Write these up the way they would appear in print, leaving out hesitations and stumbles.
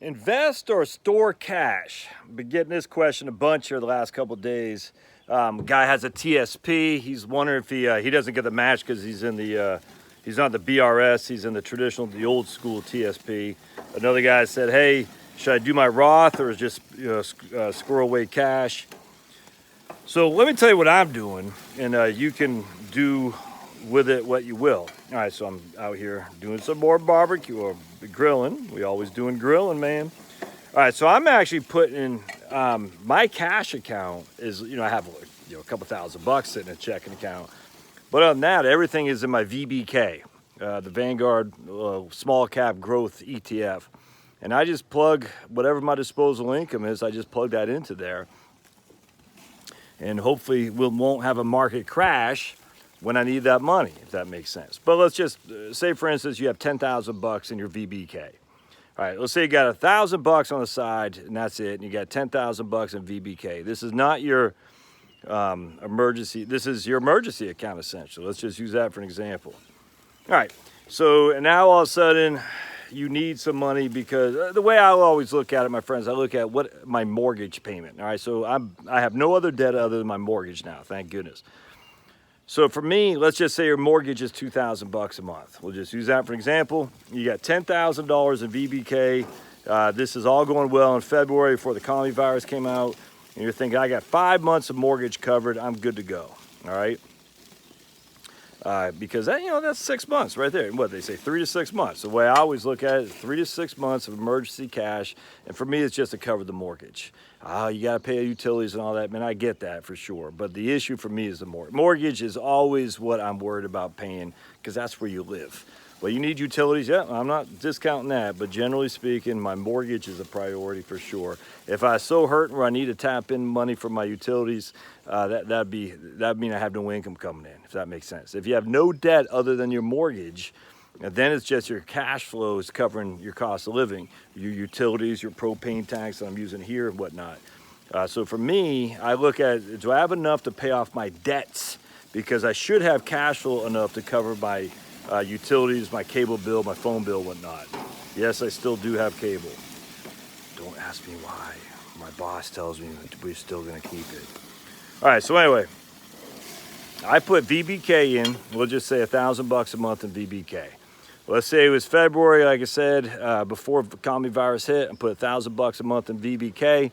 Invest or store cash? I've been getting this question a bunch here the last couple of days. Guy has a TSP. He's wondering if he doesn't get the match because he's in the he's not the BRS. He's in the traditional, the old school TSP. Another guy said, "Hey, should I do my Roth or just squirrel away cash?" So let me tell you what I'm doing, and you can do with it what you will. All right, so I'm out here doing some more barbecue or grilling. We always doing grilling, man. All right, so I'm actually putting my cash account is, I have a couple $1,000 sitting in a checking account. But other than that, everything is in my VBK, the Vanguard Small Cap Growth ETF. And I just plug whatever my disposable income is, I just plug that into there. And hopefully we won't have a market crash when I need that money, if that makes sense. But let's just say, for instance, you have $10,000 in your VBK. All right, let's say you got $1,000 on the side, and that's it, and you got $10,000 in VBK. This is not your emergency. This is your emergency account, essentially. Let's just use that for an example. All right, so and now all of a sudden you need some money because the way I always look at it, my friends, I look at what my mortgage payment. All right, so I have no other debt other than my mortgage now, thank goodness. So for me, let's just say your mortgage is $2,000 a month. We'll just use that for an example. You got $10,000 in VBK. This is all going well in February before the economy virus came out. And you're thinking, I got 5 months of mortgage covered. I'm good to go. All right. Because that's 6 months right there. What they say, 3 to 6 months. The way I always look at it, 3 to 6 months of emergency cash. And for me, it's just to cover the mortgage. You got to pay utilities and all that. Man, I get that for sure. But the issue for me is the mortgage. Mortgage is always what I'm worried about paying because that's where you live. Well, you need utilities. Yeah, I'm not discounting that. But generally speaking, my mortgage is a priority for sure. If I was so hurt where I need to tap in money for my utilities, that'd mean I have no income coming in, if that makes sense. If you have no debt other than your mortgage, and then it's just your cash flows covering your cost of living, your utilities, your propane tanks that I'm using here and whatnot. So for me, I look at, do I have enough to pay off my debts? Because I should have cash flow enough to cover my utilities, my cable bill, my phone bill, whatnot. Yes, I still do have cable. Don't ask me why. My boss tells me we're still gonna keep it. All right, so anyway, I put VBK in, we'll just say $1,000 a month in VBK. Let's say it was February, like I said, before the economy virus hit, I put $1,000 a month in VBK.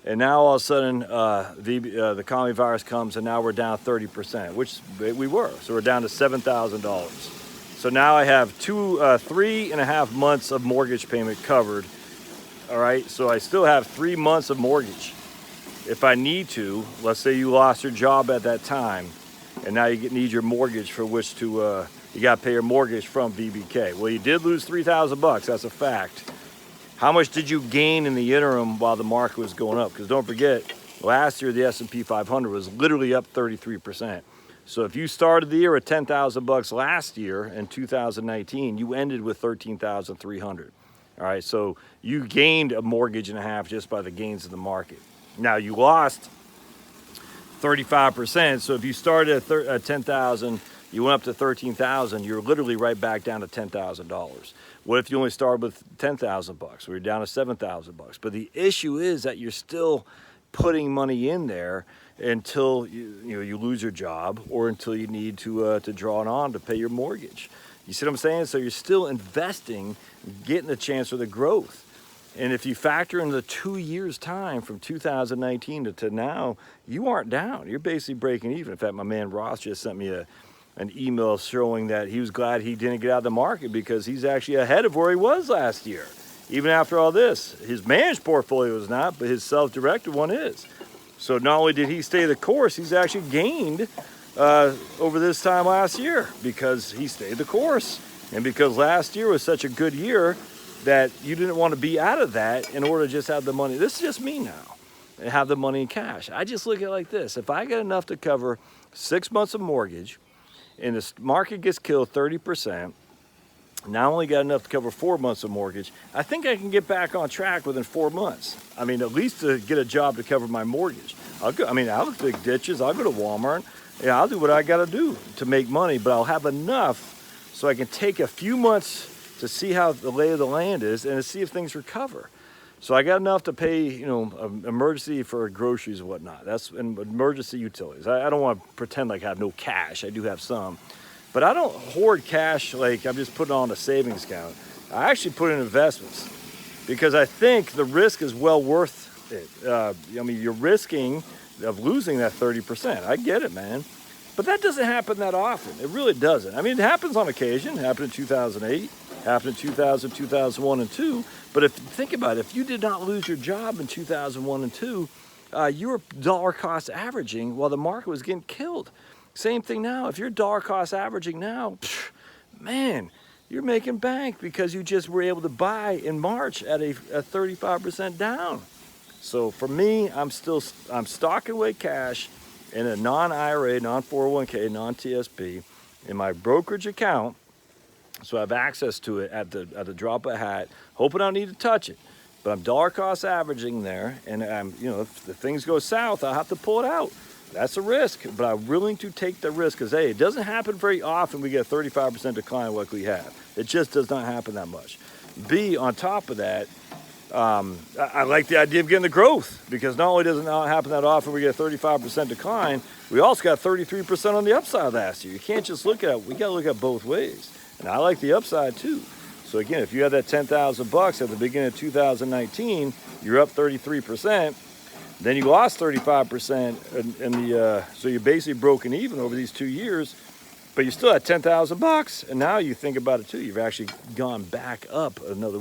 And now all of a sudden, the economy virus comes and now we're down 30%, which we were. So we're down to $7,000. So now I have 3.5 months of mortgage payment covered. All right, so I still have 3 months of mortgage. If I need to, let's say you lost your job at that time, and now you need your mortgage for which to, you got to pay your mortgage from VBK. Well, you did lose $3,000, that's a fact. How much did you gain in the interim while the market was going up? Because don't forget, last year the S&P 500 was literally up 33%. So if you started the year at $10,000 last year in 2019, you ended with $13,300. All right, so you gained a mortgage and a half just by the gains of the market. Now you lost 35%. So if you started at 10,000, you went up to 13,000. You're literally right back down to $10,000. What if you only started with $10,000? Well, you're down to $7,000. But the issue is that you're still putting money in there until you lose your job or until you need to draw it on to pay your mortgage. You see what I'm saying? So you're still investing, getting the chance for the growth. And if you factor in the 2 years time from 2019 to now, you aren't down. You're basically breaking even. In fact, my man Ross just sent me an email showing that he was glad he didn't get out of the market because he's actually ahead of where he was last year. Even after all this, his managed portfolio is not, but his self-directed one is. So not only did he stay the course, he's actually gained over this time last year because he stayed the course. And because last year was such a good year that you didn't want to be out of that in order to just have the money. This is just me now, and have the money in cash. I just look at it like this. If I get enough to cover 6 months of mortgage and the market gets killed 30%, now I only got enough to cover 4 months of mortgage, I think I can get back on track within 4 months. I mean, at least to get a job to cover my mortgage. I'll dig ditches, I'll go to Walmart. I'll do what I got to do to make money, but I'll have enough so I can take a few months to see how the lay of the land is and to see if things recover. So I got enough to pay, you know, emergency for groceries and whatnot. That's an emergency utilities. I don't want to pretend like I have no cash. I do have some, but I don't hoard cash like I'm just putting it on a savings account. I actually put it in investments because I think the risk is well worth it. I mean, you're risking of losing that 30%. I get it, man. But that doesn't happen that often. It really doesn't. I mean, it happens on occasion. It happened in 2008, happened in 2000, 2001, and 2. But if think about it, if you did not lose your job in 2001 and 2, you were dollar cost averaging while the market was getting killed. Same thing now. If you're dollar cost averaging now, man, you're making bank because you just were able to buy in March at a 35% down. So for me, I'm stocking away cash in a non-IRA, non-401k, non-TSP in my brokerage account, so I have access to it at the drop of a hat. Hoping I don't need to touch it, but I'm dollar cost averaging there, and I'm, you know, if the things go south, I'll have to pull it out. That's a risk, but I'm willing to take the risk because hey, it doesn't happen very often. We get a 35% decline like we have. It just does not happen that much. B, on top of that, I like the idea of getting the growth because not only does it not happen that often, we get a 35% decline, we also got 33% on the upside last year. You can't just look at it, we got to look at both ways. And I like the upside too. So again, if you had that 10,000 bucks at the beginning of 2019, you're up 33%, then you lost 35% in the, so you're basically broken even over these 2 years, but you still had 10,000 bucks. And now you think about it too, you've actually gone back up another,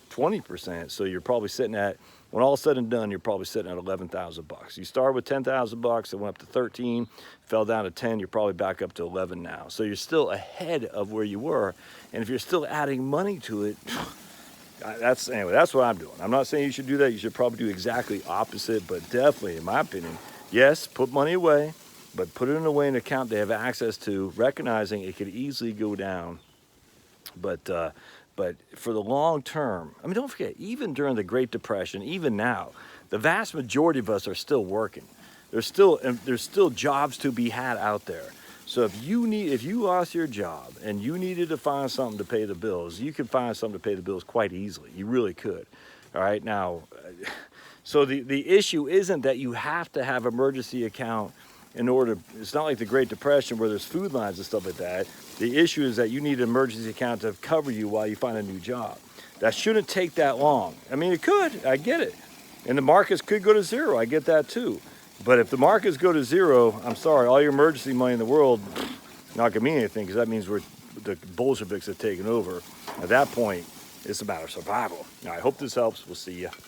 20%. So you're probably sitting at, when all said and done, you're probably sitting at 11,000 bucks. You started with 10,000 bucks, it went up to 13, fell down to 10, you're probably back up to 11 now. So you're still ahead of where you were. And if you're still adding money to it, that's what I'm doing. I'm not saying you should do that. You should probably do exactly opposite, but definitely, in my opinion, yes, put money away, but put it in a way in an account they have access to, recognizing it could easily go down. But for the long term, I mean, don't forget, even during the Great Depression, even now, the vast majority of us are still working. There's still jobs to be had out there. So if you lost your job and you needed to find something to pay the bills, you could find something to pay the bills quite easily. You really could. All right, now, so the issue isn't that you have to have emergency account in order. It's not like the Great Depression where there's food lines and stuff like that. The issue is that you need an emergency account to cover you while you find a new job. That shouldn't take that long. I mean, it could, I get it. And the markets could go to zero, I get that too. But if the markets go to zero, I'm sorry, all your emergency money in the world, not gonna mean anything because that means the Bolsheviks have taken over. At that point, it's a matter of survival. Now, I hope this helps. We'll see you.